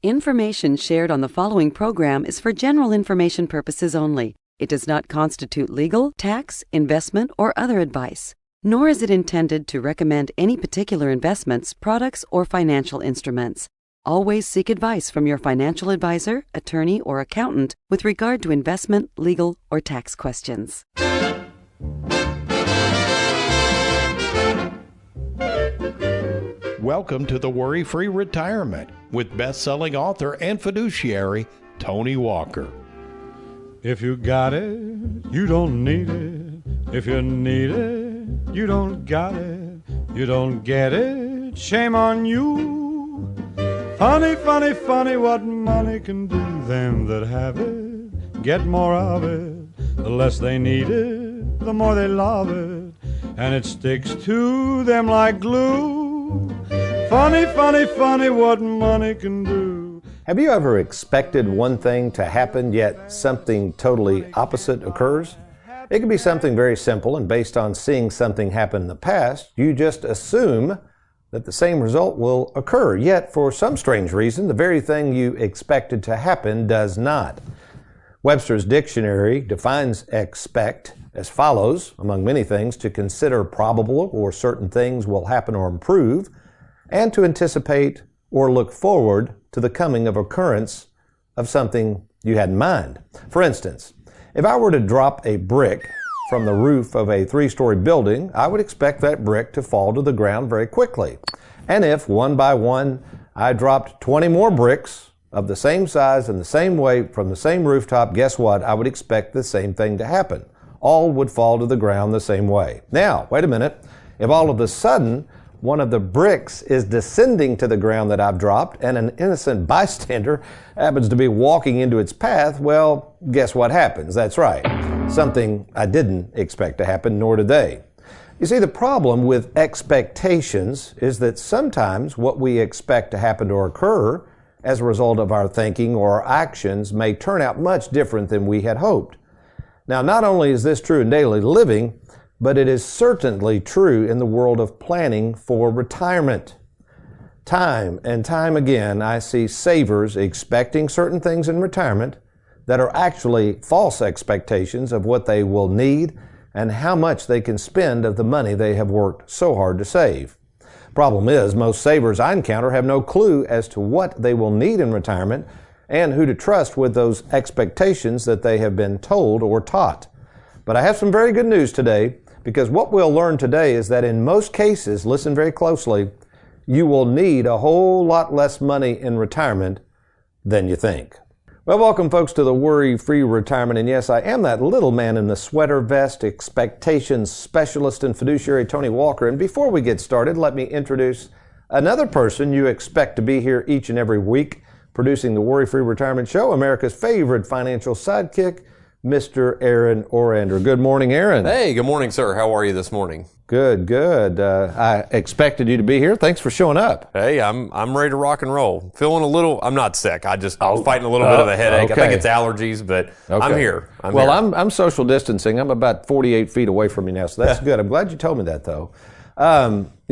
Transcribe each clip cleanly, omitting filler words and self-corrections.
Information shared on the following program is for general information purposes only. It does not constitute legal, tax, investment, or other advice, nor is it intended to recommend any particular investments, products, or financial instruments. Always seek advice from your financial advisor, attorney, or accountant with regard to investment, legal, or tax questions. Welcome to the Worry-Free Retirement with best-selling author and fiduciary Tony Walker. If you got it, you don't need it. If you need it, you don't got it. You don't get it, shame on you. Funny, funny, funny what money can do. Them that have it, get more of it. The less they need it, the more they love it. And it sticks to them like glue. Funny, funny, funny what money can do. Have you ever expected one thing to happen, yet something totally opposite occurs? It can be something very simple, and based on seeing something happen in the past, you just assume that the same result will occur. Yet, for some strange reason, the very thing you expected to happen does not. Webster's dictionary defines expect as follows, among many things, to consider probable or certain things will happen or improve, and to anticipate or look forward to the coming of occurrence of something you had in mind. For instance, if I were to drop a brick from the roof of a 3-story building, I would expect that brick to fall to the ground very quickly. And if, one by one, I dropped 20 more bricks of the same size and the same weight from the same rooftop, guess what? I would expect the same thing to happen. All would fall to the ground the same way. Now, wait a minute. If all of a sudden, one of the bricks is descending to the ground that I've dropped and an innocent bystander happens to be walking into its path, well, guess what happens? That's right. Something I didn't expect to happen, nor did they. You see, the problem with expectations is that sometimes what we expect to happen or occur as a result of our thinking or our actions may turn out much different than we had hoped. Now, not only is this true in daily living, but it is certainly true in the world of planning for retirement. Time and time again, I see savers expecting certain things in retirement that are actually false expectations of what they will need and how much they can spend of the money they have worked so hard to save. Problem is, most savers I encounter have no clue as to what they will need in retirement and who to trust with those expectations that they have been told or taught. But I have some very good news today, because what we'll learn today is that in most cases, listen very closely, you will need a whole lot less money in retirement than you think. Well, welcome folks to the Worry-Free Retirement, and yes, I am that little man in the sweater vest, expectations specialist and fiduciary Tony Walker. And before we get started, let me introduce another person you expect to be here each and every week, producing the Worry-Free Retirement Show, America's favorite financial sidekick, Mr. Aaron Orander. Good morning, Aaron. Hey, good morning, sir. How are you this morning? Good, good. I expected you to be here. Thanks for showing up. Hey, I'm ready to rock and roll. Feeling a little, I'm not sick. I was fighting a little bit of a headache. Okay. I think it's allergies, but okay. I'm here. I'm social distancing. I'm about 48 feet away from you now, so that's good. I'm glad you told me that, though.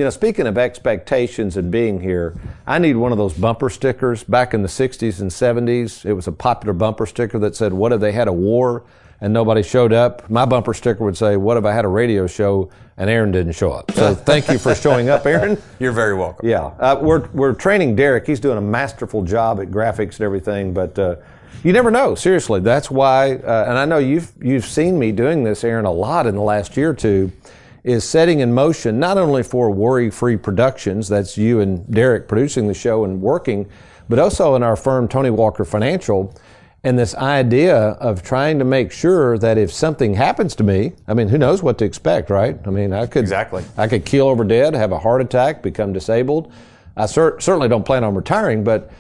Speaking of expectations and being here, I need one of those bumper stickers. Back in the 60s and 70s, it was a popular bumper sticker that said, what if they had a war and nobody showed up? My bumper sticker would say, what if I had a radio show and Aaron didn't show up? So thank you for showing up, Aaron. You're very welcome. Yeah. We're training Derek. He's doing a masterful job at graphics and everything, but you never know. Seriously. That's why, and I know you've seen me doing this, Aaron, a lot in the last year or two, is setting in motion not only for Worry-Free Productions, that's you and Derek producing the show and working, but also in our firm, Tony Walker Financial, and this idea of trying to make sure that if something happens to me, I mean, who knows what to expect, right? I mean, I could keel over dead, have a heart attack, become disabled. I certainly don't plan on retiring, but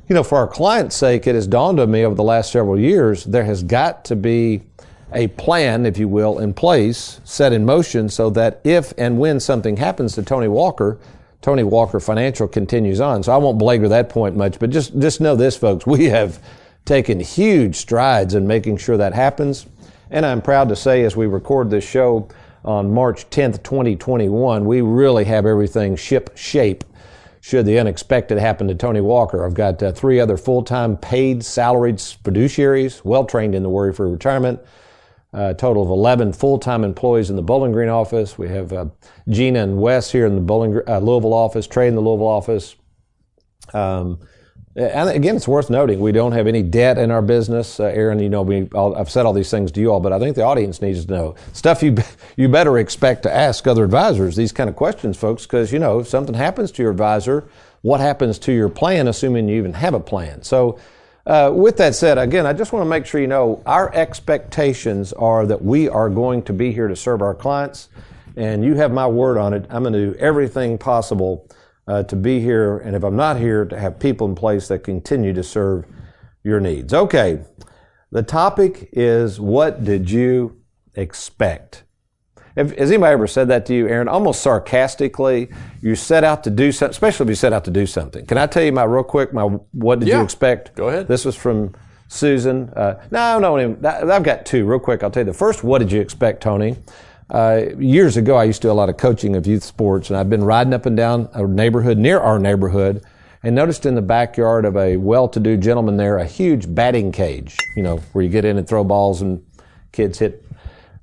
for our clients' sake, it has dawned on me over the last several years, there has got to be a plan, if you will, in place, set in motion so that if and when something happens to Tony Walker Financial continues on. So I won't belabor that point much, but just know this, folks, we have taken huge strides in making sure that happens. And I'm proud to say, as we record this show on March 10th, 2021, we really have everything ship shape should the unexpected happen to Tony Walker. I've got 3 other full-time paid salaried fiduciaries, well-trained in the worry-free retirement. A total of 11 full-time employees in the Bowling Green office. We have Gina and Wes here in the Louisville office, Trey in the Louisville office. And again, it's worth noting, we don't have any debt in our business. Aaron, I've said all these things to you all, but I think the audience needs to know stuff you better expect to ask other advisors, these kind of questions, folks, because, if something happens to your advisor, what happens to your plan, assuming you even have a plan? So with that said, again, I just want to make sure you know our expectations are that we are going to be here to serve our clients, and you have my word on it. I'm going to do everything possible to be here, and if I'm not here, to have people in place that continue to serve your needs. Okay, the topic is, what did you expect? Has anybody ever said that to you, Aaron? Almost sarcastically, you set out to do something, especially if you set out to do something. Can I tell you what did you expect? Go ahead. This was from Susan. No, I've got 2 real quick. I'll tell you the first, what did you expect, Tony? Years ago, I used to do a lot of coaching of youth sports, and I've been riding up and down a neighborhood near our neighborhood and noticed in the backyard of a well-to-do gentleman there a huge batting cage, where you get in and throw balls and kids hit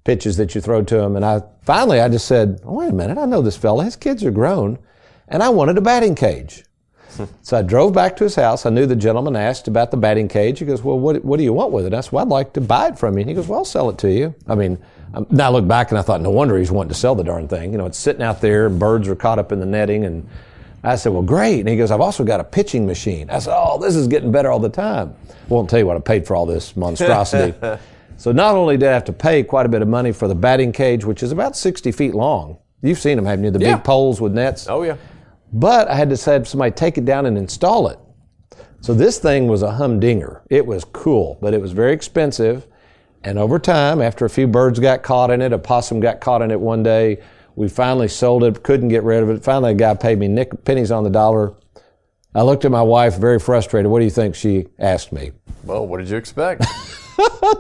pitches that you throw to them. And I just said, wait a minute, I know this fella. His kids are grown, and I wanted a batting cage. So I drove back to his house. I knew the gentleman, asked about the batting cage. He goes, well, what do you want with it? I said, well, I'd like to buy it from you. And he goes, well, I'll sell it to you. Now I look back and I thought, no wonder he's wanting to sell the darn thing. It's sitting out there, and birds are caught up in the netting. And I said, well, great. And he goes, I've also got a pitching machine. I said, oh, this is getting better all the time. I won't tell you what I paid for all this monstrosity. So not only did I have to pay quite a bit of money for the batting cage, which is about 60 feet long. You've seen them, haven't you? The big poles with nets. Oh, yeah. But I had to have somebody take it down and install it. So this thing was a humdinger. It was cool, but it was very expensive. And over time, after a few birds got caught in it, a possum got caught in it one day, we finally sold it, couldn't get rid of it. Finally, a guy paid me pennies on the dollar. I looked at my wife, very frustrated. What do you think she asked me? Well, what did you expect?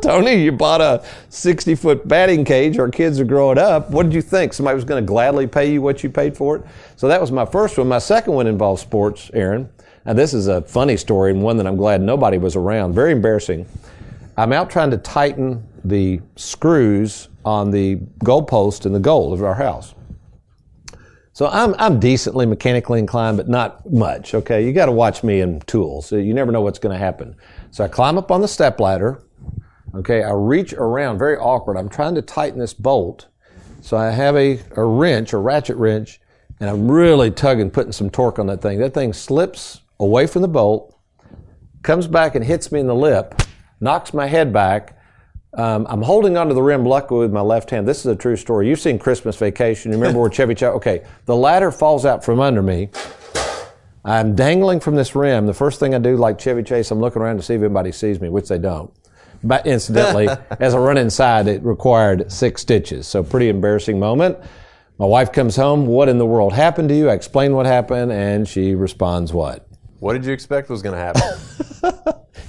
Tony, you bought a 60-foot batting cage. Our kids are growing up. What did you think? Somebody was going to gladly pay you what you paid for it? So that was my first one. My second one involves sports, Aaron. Now, this is a funny story and one that I'm glad nobody was around. Very embarrassing. I'm out trying to tighten the screws on the goalpost in the goal of our house. So I'm decently mechanically inclined, but not much, okay? You got to watch me and tools. You never know what's going to happen. So I climb up on the stepladder, okay? I reach around, very awkward. I'm trying to tighten this bolt. So I have a wrench, a ratchet wrench, and I'm really tugging, putting some torque on that thing. That thing slips away from the bolt, comes back and hits me in the lip, knocks my head back. I'm holding onto the rim luckily with my left hand. This is a true story. You've seen Christmas Vacation. You remember where Chevy Chase? Okay, the ladder falls out from under me. I'm dangling from this rim. The first thing I do, like Chevy Chase, I'm looking around to see if anybody sees me, which they don't. But incidentally, as I run inside, it required 6 stitches. So pretty embarrassing moment. My wife comes home. What in the world happened to you? I explain what happened, and she responds, what? What did you expect was going to happen?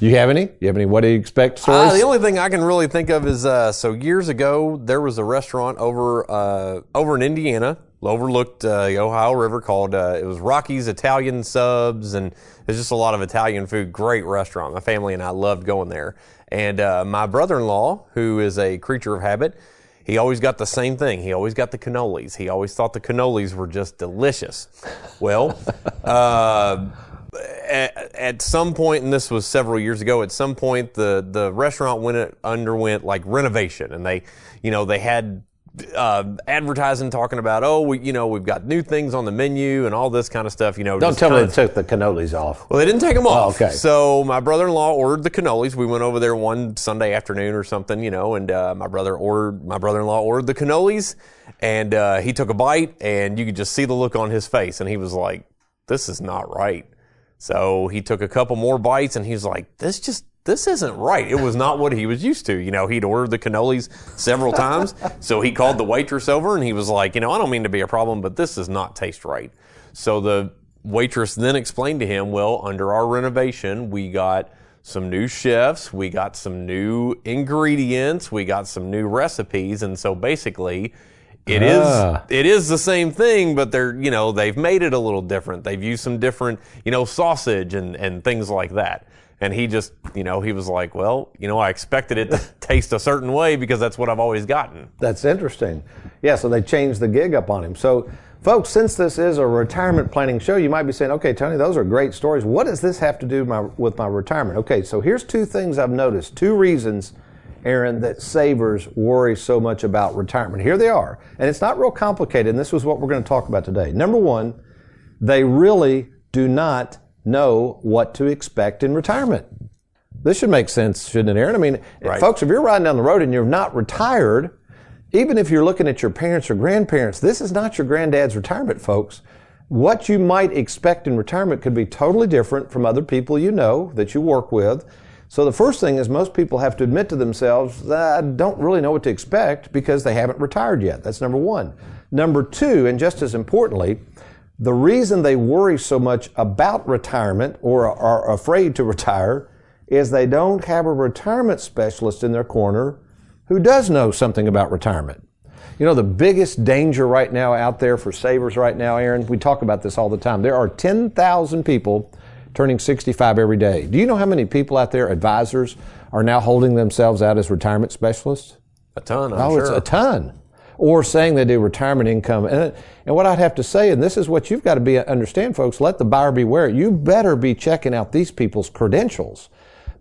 You have any? What do you expect stories? The only thing I can really think of is, so years ago, there was a restaurant over in Indiana, overlooked the Ohio River, called, it was Rocky's Italian Subs, and there's just a lot of Italian food. Great restaurant. My family and I loved going there. And my brother-in-law, who is a creature of habit, he always got the same thing. He always got the cannolis. He always thought the cannolis were just delicious. Well, at some point, and this was several years ago, at some point the restaurant underwent like renovation, and they had advertising talking about, we've got new things on the menu and all this kind of stuff. Don't tell me they took the cannolis off. Well, they didn't take them off. Oh, okay. So my brother-in-law ordered the cannolis. We went over there one Sunday afternoon or something, and my brother-in-law ordered the cannolis, and he took a bite, and you could just see the look on his face, and he was like, "This is not right." So he took a couple more bites, and he's like, this isn't right. It was not what he was used to. He'd ordered the cannolis several times. So he called the waitress over, and he was like, I don't mean to be a problem, but this does not taste right. So the waitress then explained to him, well, under our renovation, we got some new chefs, we got some new ingredients, we got some new recipes. And so basically, It is the same thing, but they've made it a little different. They've used some different, sausage and things like that. And he just, he was like, well, I expected it to taste a certain way because that's what I've always gotten. That's interesting. Yeah, so they changed the gig up on him. So, folks, since this is a retirement planning show, you might be saying, okay, Tony, those are great stories. What does this have to do with my retirement? Okay, so here's two things I've noticed, two reasons, Aaron, that savers worry so much about retirement. Here they are. And it's not real complicated, and this is what we're going to talk about today. Number one, they really do not know what to expect in retirement. This should make sense, shouldn't it, Aaron? I mean, right. Folks, if you're riding down the road and you're not retired, even if you're looking at your parents or grandparents, this is not your granddad's retirement, folks. What you might expect in retirement could be totally different from other people that you work with. So the first thing is most people have to admit to themselves that I don't really know what to expect because they haven't retired yet. That's number one. Number two, and just as importantly, the reason they worry so much about retirement or are afraid to retire is they don't have a retirement specialist in their corner who does know something about retirement. The biggest danger right now out there for savers right now, Aaron, we talk about this all the time. There are 10,000 people turning 65 every day. Do you know how many people out there, advisors, are now holding themselves out as retirement specialists? A ton, I'm sure. It's a ton. Or saying they do retirement income. And what I'd have to say, and this is what you've got to understand, folks, let the buyer beware. You better be checking out these people's credentials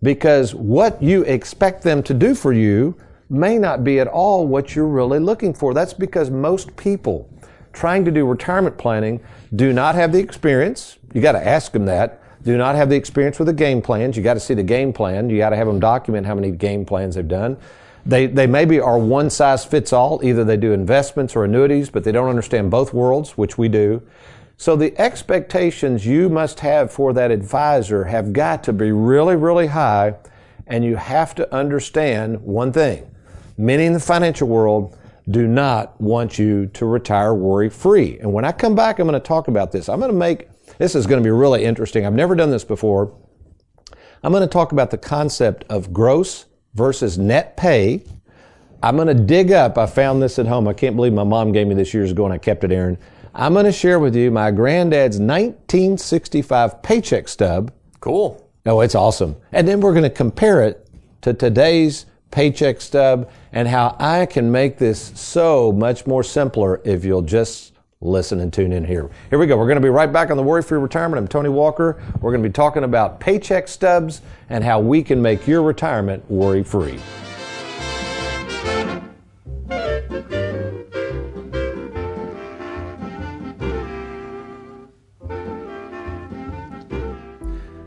because what you expect them to do for you may not be at all what you're really looking for. That's because most people trying to do retirement planning do not have the experience. You got to ask them that. Do not have the experience with the game plans. You got to see the game plan. You got to have them document how many game plans they've done. They maybe are one size fits all. Either they do investments or annuities, but they don't understand both worlds, which we do. So the expectations you must have for that advisor have got to be really, really high. And you have to understand one thing. Many in the financial world do not want you to retire worry-free. And when I come back, I'm going to talk about this. This is going to be really interesting. I've never done this before. I'm going to talk about the concept of gross versus net pay. I'm going to dig up, I found this at home. I can't believe my mom gave me this years ago and I kept it, Aaron. I'm going to share with you my granddad's 1965 paycheck stub. Cool. Oh, it's awesome. And then we're going to compare it to today's paycheck stub and how I can make this so much more simpler if you'll just listen and tune in here. Here we go. We're going to be right back on the Worry Free Retirement. I'm Tony Walker. We're going to be talking about paycheck stubs and how we can make your retirement worry free.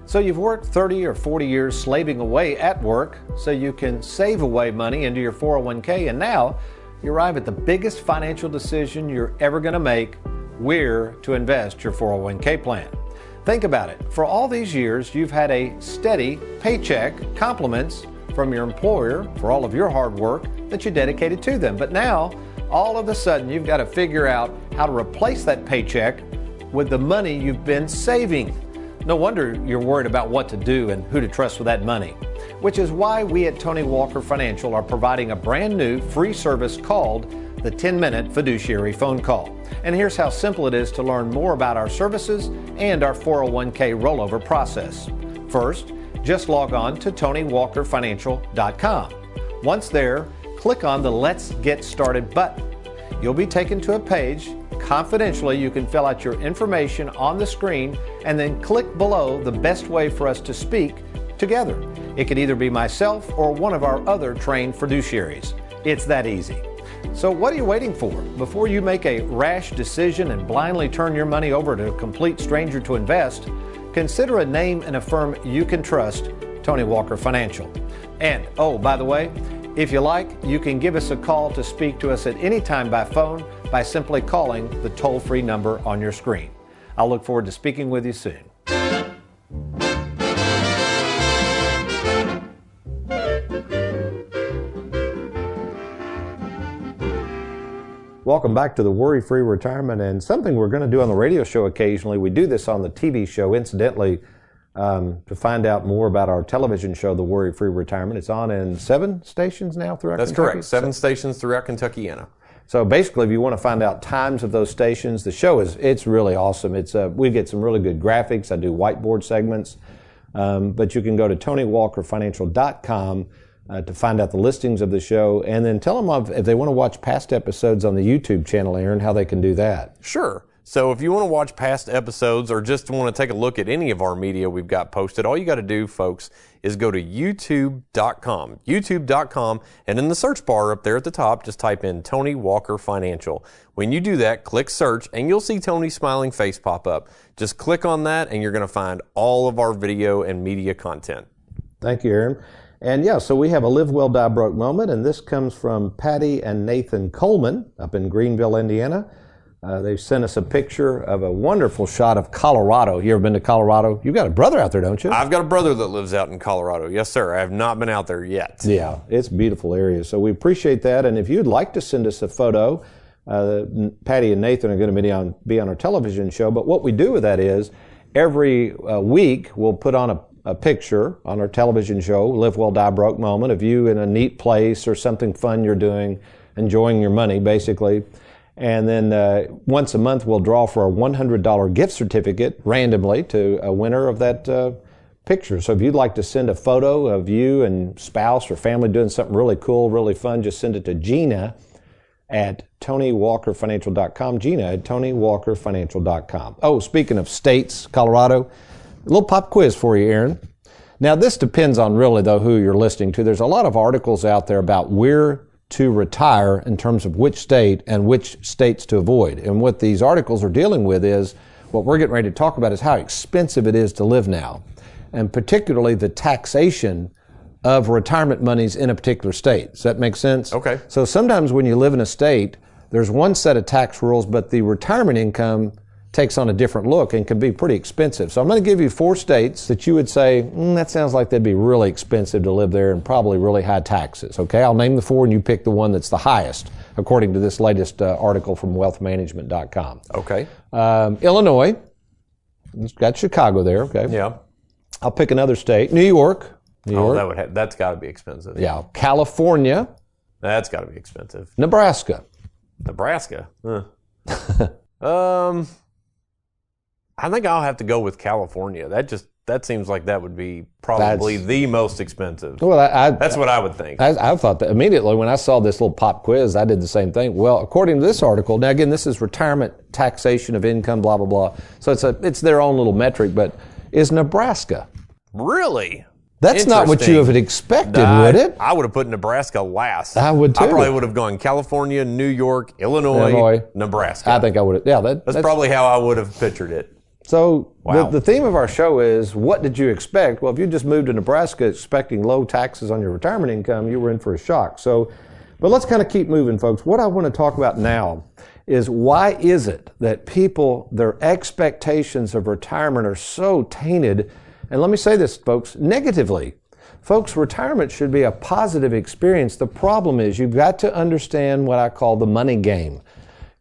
So you've worked 30 or 40 years slaving away at work so you can save away money into your 401k, and now you arrive at the biggest financial decision you're ever going to make, where to invest your 401k plan. Think about it. For all these years, you've had a steady paycheck, compliments from your employer for all of your hard work that you dedicated to them. But now, all of a sudden, you've got to figure out how to replace that paycheck with the money you've been saving. No wonder you're worried about what to do and who to trust with that money, which is why we at Tony Walker Financial are providing a brand new free service called the 10-Minute Fiduciary Phone Call. And here's how simple it is to learn more about our services and our 401k rollover process. First, just log on to TonyWalkerFinancial.com. Once there, click on the Let's Get Started button. You'll be taken to a page. Confidentially, you can fill out your information on the screen and then click below the best way for us to speak together. It could either be myself or one of our other trained fiduciaries. It's that easy. So what are you waiting for? Before you make a rash decision and blindly turn your money over to a complete stranger to invest, consider a name and a firm you can trust, Tony Walker Financial. And, oh, by the way, if you like, you can give us a call to speak to us at any time by phone by simply calling the toll-free number on your screen. I'll look forward to speaking with you soon. Welcome back to the Worry Free Retirement, and something we're going to do on the radio show occasionally. We do this on the TV show, incidentally, to find out more about our television show, The Worry Free Retirement. It's on in 7 stations now throughout Kentucky? That's correct. 7 stations throughout Kentuckiana. So basically, if you want to find out times of those stations, the show it's really awesome. We get some really good graphics. I do whiteboard segments. But you can go to TonyWalkerFinancial.com to find out the listings of the show, and then tell them if they want to watch past episodes on the YouTube channel, Aaron, how they can do that. Sure. So if you want to watch past episodes or just want to take a look at any of our media we've got posted, all you got to do, folks, is go to youtube.com, and in the search bar up there at the top, just type in Tony Walker Financial. When you do that, click search, and you'll see Tony's smiling face pop up. Just click on that, and you're going to find all of our video and media content. Thank you, Aaron. And yeah, so we have a Live Well, Die Broke moment, and this comes from Patty and Nathan Coleman up in Greenville, Indiana. They've sent us a picture of a wonderful shot of Colorado. You ever been to Colorado? You've got a brother out there, don't you? I've got a brother that lives out in Colorado. Yes, sir. I have not been out there yet. Yeah, it's a beautiful area. So we appreciate that. And if you'd like to send us a photo, Patty and Nathan are going to be on our television show. But what we do with that is every week we'll put on a picture on our television show, Live Well, Die Broke moment, of you in a neat place or something fun you're doing, enjoying your money, basically. And then once a month, we'll draw for a $100 gift certificate randomly to a winner of that picture. So if you'd like to send a photo of you and spouse or family doing something really cool, really fun, just send it to Gina at TonyWalkerFinancial.com. Gina at TonyWalkerFinancial.com. Oh, speaking of states, Colorado, a little pop quiz for you, Aaron. Now, this depends on really, though, who you're listening to. There's a lot of articles out there about where to retire in terms of which state and which states to avoid. And what these articles are dealing with is, what we're getting ready to talk about is how expensive it is to live now, and particularly the taxation of retirement monies in a particular state. Does that make sense? Okay. So sometimes when you live in a state, there's one set of tax rules, but the retirement income takes on a different look and can be pretty expensive. So I'm going to give you 4 states that you would say, that sounds like they'd be really expensive to live there and probably really high taxes. Okay, I'll name the 4 and you pick the one that's the highest, according to this latest article from wealthmanagement.com. Okay. Illinois, it's got Chicago there, okay. Yeah. I'll pick another state. New York. That's got to be expensive. Yeah. California. That's got to be expensive. Nebraska. Nebraska. I think I'll have to go with California. That seems like that would be probably the most expensive. Well, that's what I would think. I thought that immediately when I saw this little pop quiz, I did the same thing. Well, according to this article, now again, this is retirement taxation of income, blah, blah, blah. So it's their own little metric, but is Nebraska? Really? That's not what you would expected, would it? I would have put Nebraska last. I would too. I probably would have gone California, New York, Illinois, Nebraska. I think I would have. Yeah, that's probably how I would have pictured it. So the theme of our show is, what did you expect? Well, if you just moved to Nebraska expecting low taxes on your retirement income, you were in for a shock. So, but let's kind of keep moving, folks. What I want to talk about now is, why is it that people, their expectations of retirement are so tainted? And let me say this, folks, negatively. Folks, retirement should be a positive experience. The problem is, you've got to understand what I call the money game.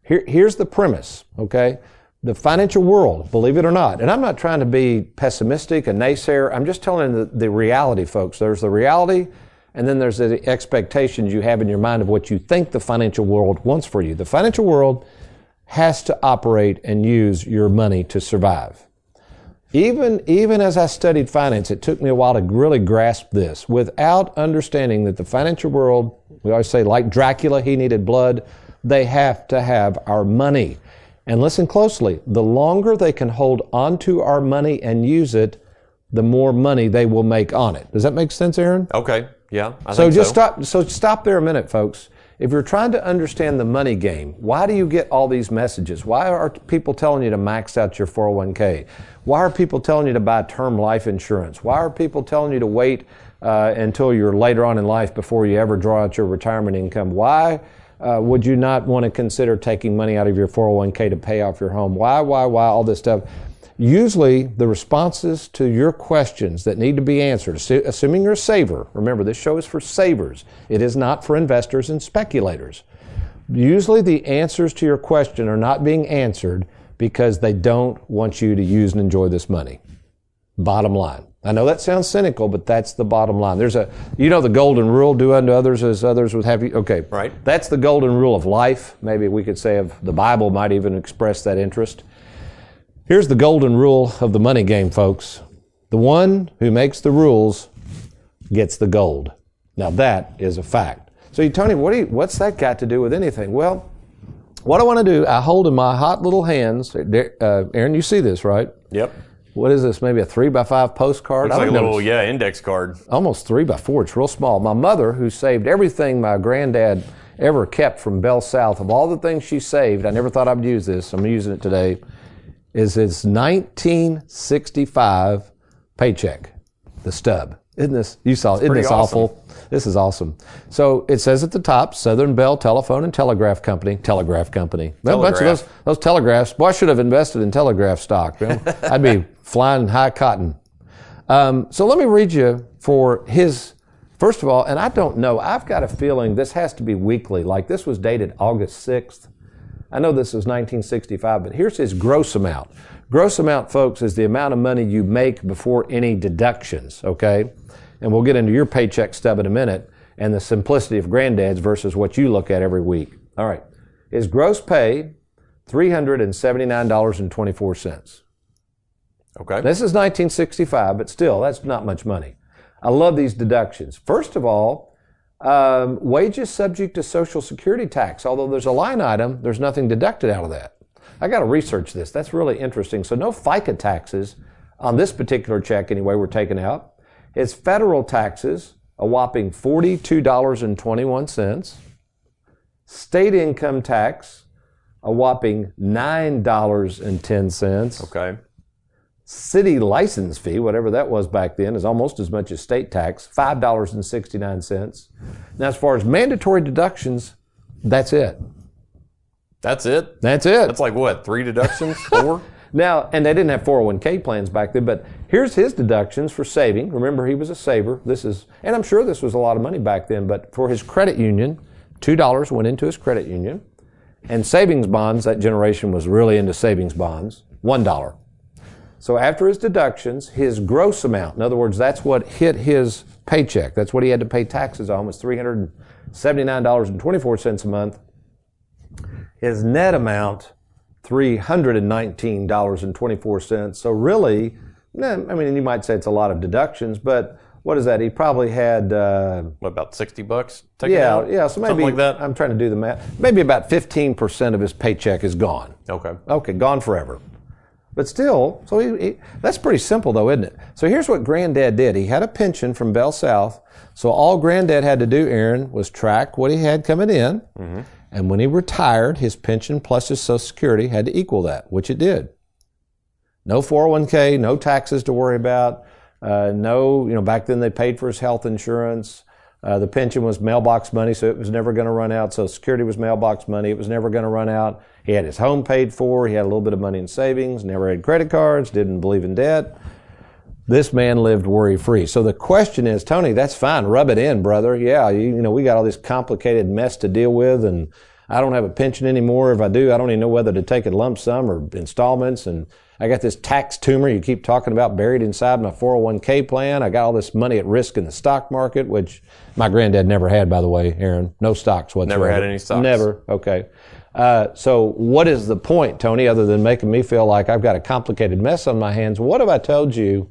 Here's the premise, okay? The financial world, believe it or not, and I'm not trying to be pessimistic, a naysayer, I'm just telling you the reality, folks. There's the reality, and then there's the expectations you have in your mind of what you think the financial world wants for you. The financial world has to operate and use your money to survive. Even as I studied finance, it took me a while to really grasp this. Without understanding that the financial world, we always say, like Dracula, he needed blood, they have to have our money. And listen closely, the longer they can hold onto our money and use it, the more money they will make on it. Does that make sense, Aaron? Okay, yeah, I think so. Stop there a minute, folks. If you're trying to understand the money game, why do you get all these messages? Why are people telling you to max out your 401k? Why are people telling you to buy term life insurance? Why are people telling you to wait until you're later on in life before you ever draw out your retirement income? Why would you not want to consider taking money out of your 401k to pay off your home? Why, all this stuff? Usually the responses to your questions that need to be answered, assuming you're a saver, remember this show is for savers, it is not for investors and speculators. Usually the answers to your question are not being answered because they don't want you to use and enjoy this money. Bottom line. I know that sounds cynical, but that's the bottom line. There's the golden rule, do unto others as others would have you. Okay. Right. That's the golden rule of life. Maybe we could say of the Bible might even express that interest. Here's the golden rule of the money game, folks. The one who makes the rules gets the gold. Now that is a fact. So Tony, what's that got to do with anything? Well, what I want to do, I hold in my hot little hands, Aaron, you see this, right? Yep. What is this, maybe a 3x5 postcard? Looks like a little, index card. Almost 3x4, it's real small. My mother, who saved everything my granddad ever kept from Bell South, of all the things she saved, I never thought I'd use this, I'm using it today, is his 1965 paycheck, the stub. Isn't this awful? This is awesome. So it says at the top, Southern Bell Telephone and Telegraph Company. Well, a bunch of those telegraphs. Boy, I should have invested in telegraph stock. I'd be flying high cotton. So let me read you for his, first of all, and I don't know, I've got a feeling this has to be weekly. Like this was dated August 6th. I know this is 1965, but here's his gross amount. Gross amount, folks, is the amount of money you make before any deductions, okay? And we'll get into your paycheck stub in a minute and the simplicity of granddad's versus what you look at every week. All right. His gross pay, $379.24. Okay. This is 1965, but still, that's not much money. I love these deductions. First of all, wages subject to Social Security tax. Although there's a line item, there's nothing deducted out of that. I got to research this. That's really interesting. So no FICA taxes on this particular check anyway were taken out. His federal taxes, a whopping $42.21. State income tax, a whopping $9.10. Okay. City license fee, whatever that was back then, is almost as much as state tax, $5.69. Now, as far as mandatory deductions, that's it. That's it? That's it. That's like what, 3 deductions? 4? Now, and they didn't have 401k plans back then, but here's his deductions for saving. Remember, he was a saver. And I'm sure this was a lot of money back then, but for his credit union, $2 went into his credit union. And savings bonds, that generation was really into savings bonds, $1. So after his deductions, his gross amount, in other words, that's what hit his paycheck. That's what he had to pay taxes on, was $379.24 a month. His net amount, $319.24. So really, I mean, you might say it's a lot of deductions, but what is that? He probably had... what, about $60 taken out? Yeah, so maybe... Something like that? I'm trying to do the math. Maybe about 15% of his paycheck is gone. Okay, gone forever. But still, so that's pretty simple though, isn't it? So here's what Granddad did. He had a pension from Bell South, so all Granddad had to do, Aaron, was track what he had coming in, and when he retired, his pension plus his Social Security had to equal that, which it did. No 401k, no taxes to worry about, back then they paid for his health insurance. The pension was mailbox money, so it was never going to run out. Social Security was mailbox money. It was never going to run out. He had his home paid for. He had a little bit of money in savings, never had credit cards, didn't believe in debt. This man lived worry-free. So the question is, Tony, that's fine. Rub it in, brother. Yeah, we got all this complicated mess to deal with, and I don't have a pension anymore. If I do, I don't even know whether to take it lump sum or installments, and I got this tax tumor you keep talking about buried inside my 401k plan. I got all this money at risk in the stock market, which my granddad never had, by the way, Aaron. No stocks whatsoever. Never had any stocks. Never. Okay. So what is the point, Tony, other than making me feel like I've got a complicated mess on my hands? What have I told you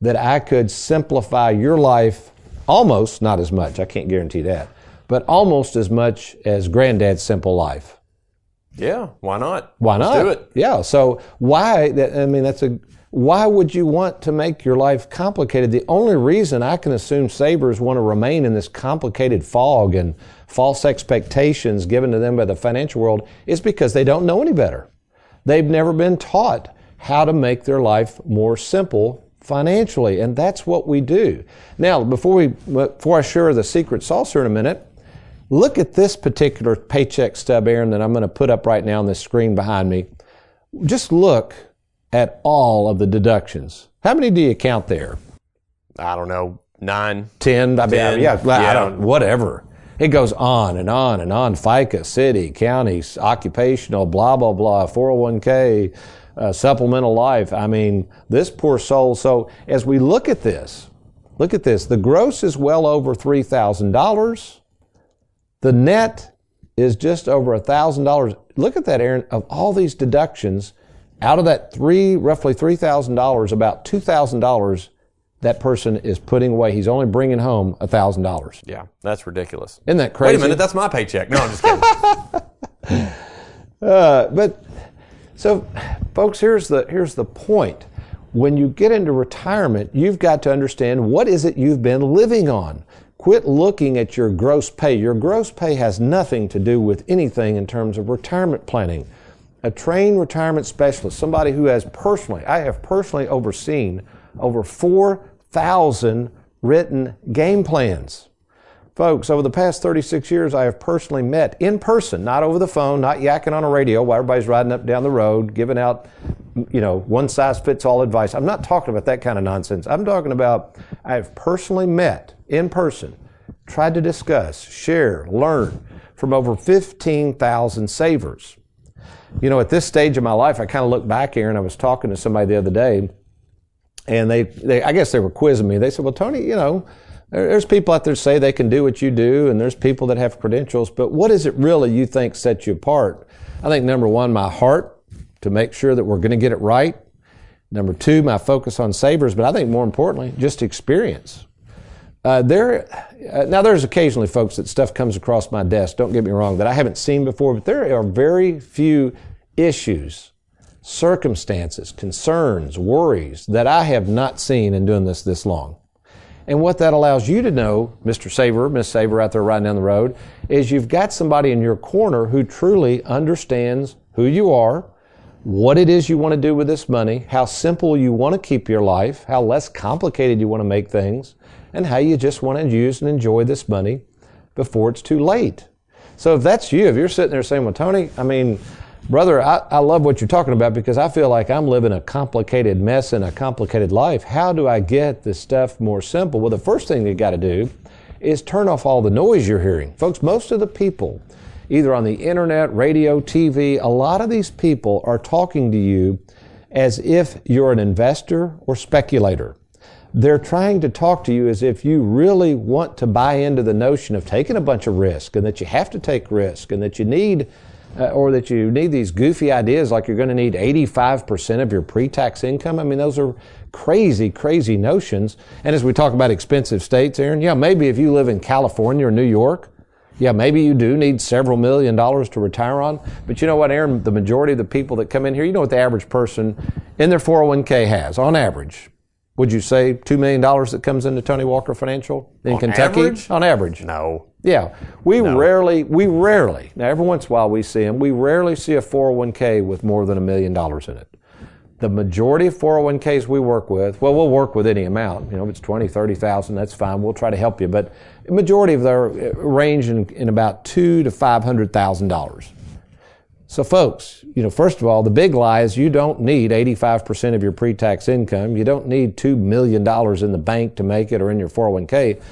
that I could simplify your life almost, not as much, I can't guarantee that, but almost as much as Granddad's simple life? Yeah, why not? Why not? Let's do it. Yeah, so why would you want to make your life complicated? The only reason I can assume savers want to remain in this complicated fog and false expectations given to them by the financial world is because they don't know any better. They've never been taught how to make their life more simple financially, and that's what we do. Now, before I share the secret sauce here in a minute, look at this particular paycheck stub, Aaron, that I'm going to put up right now on this screen behind me. Just look at all of the deductions. How many do you count there? I don't know, 9, 10. 10. I don't, whatever. It goes on and on and on. FICA, city, county, occupational, blah, blah, blah, 401k, supplemental life. I mean, this poor soul. So as we look at this, the gross is well over $3,000. The net is just over $1,000. Look at that, Aaron, of all these deductions, out of that roughly $3,000, about $2,000 that person is putting away. He's only bringing home $1,000. Yeah, that's ridiculous. Isn't that crazy? Wait a minute, that's my paycheck. No, I'm just kidding. But so, folks, here's the point. When you get into retirement, you've got to understand what is it you've been living on. Quit looking at your gross pay. Your gross pay has nothing to do with anything in terms of retirement planning. A trained retirement specialist, somebody who I have personally overseen over 4,000 written game plans. Folks, over the past 36 years, I have personally met in person, not over the phone, not yakking on a radio while everybody's riding up and down the road, giving out, one-size-fits-all advice. I'm not talking about that kind of nonsense. I'm talking about I have personally met in person, tried to discuss, share, learn from over 15,000 savers. At this stage of my life, I kind of look back here, and I was talking to somebody the other day, and they I guess they were quizzing me. They said, well, Tony, there's people out there say they can do what you do, and there's people that have credentials, but what is it really you think sets you apart? I think, number one, my heart to make sure that we're going to get it right. Number two, my focus on savers, but I think more importantly, just experience. Now, there's occasionally, folks, that stuff comes across my desk, don't get me wrong, that I haven't seen before, but there are very few issues, circumstances, concerns, worries that I have not seen in doing this long. And what that allows you to know, Mr. Saver, Miss Saver out there riding down the road, is you've got somebody in your corner who truly understands who you are, what it is you want to do with this money, how simple you want to keep your life, how less complicated you want to make things, and how you just want to use and enjoy this money before it's too late. So if that's you, if you're sitting there saying, well, Tony, brother, I love what you're talking about because I feel like I'm living a complicated mess in a complicated life. How do I get this stuff more simple? Well, the first thing you got to do is turn off all the noise you're hearing. Folks, most of the people, either on the internet, radio, TV, a lot of these people are talking to you as if you're an investor or speculator. They're trying to talk to you as if you really want to buy into the notion of taking a bunch of risk and that you have to take risk and that you need these goofy ideas like you're going to need 85% of your pre-tax income. Those are crazy, crazy notions. And as we talk about expensive states, Aaron, maybe if you live in California or New York, maybe you do need several $1 million to retire on. But you know what, Aaron, the majority of the people that come in here, you know what the average person in their 401k has on average? Would you say $2 million that comes into Tony Walker Financial in Kentucky? Average? On average. No. Yeah. We rarely, now every once in a while we see them, we rarely see a 401k with more than $1 million in it. The majority of 401ks we work with, well, we'll work with any amount. If it's 20, 30,000, that's fine. We'll try to help you. But the majority of them range in about $200,000 to $500,000. So folks, first of all, the big lie is you don't need 85% of your pre-tax income. You don't need $2 million in the bank to make it or in your 401k.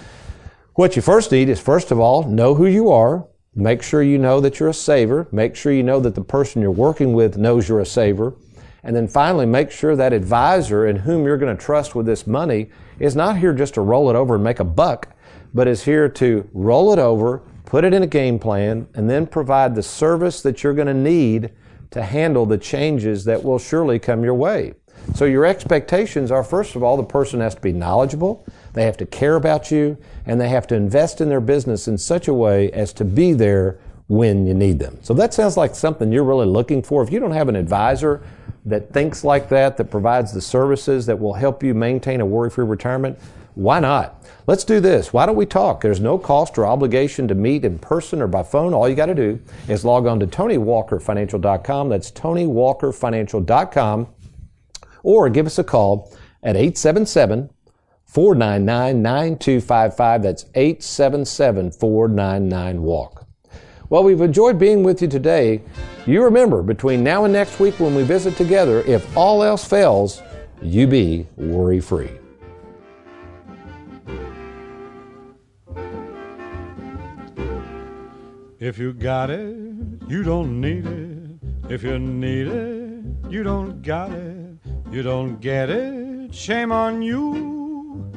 What you first need is, first of all, know who you are. Make sure you know that you're a saver. Make sure you know that the person you're working with knows you're a saver. And then finally, make sure that advisor in whom you're going to trust with this money is not here just to roll it over and make a buck, but is here to roll it over, put it in a game plan, and then provide the service that you're going to need to handle the changes that will surely come your way. So your expectations are, first of all, the person has to be knowledgeable, they have to care about you, and they have to invest in their business in such a way as to be there when you need them. So that sounds like something you're really looking for. If you don't have an advisor that thinks like that provides the services that will help you maintain a worry-free retirement, why not? Let's do this. Why don't we talk? There's no cost or obligation to meet in person or by phone. All you got to do is log on to TonyWalkerFinancial.com. That's TonyWalkerFinancial.com. Or give us a call at 877-499-9255. That's 877-499-WALK. Well, we've enjoyed being with you today. You remember, between now and next week when we visit together, if all else fails, you be worry-free. If you got it, you don't need it. If you need it, you don't got it, you don't get it, shame on you.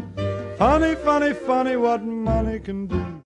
Funny, funny, funny what money can do.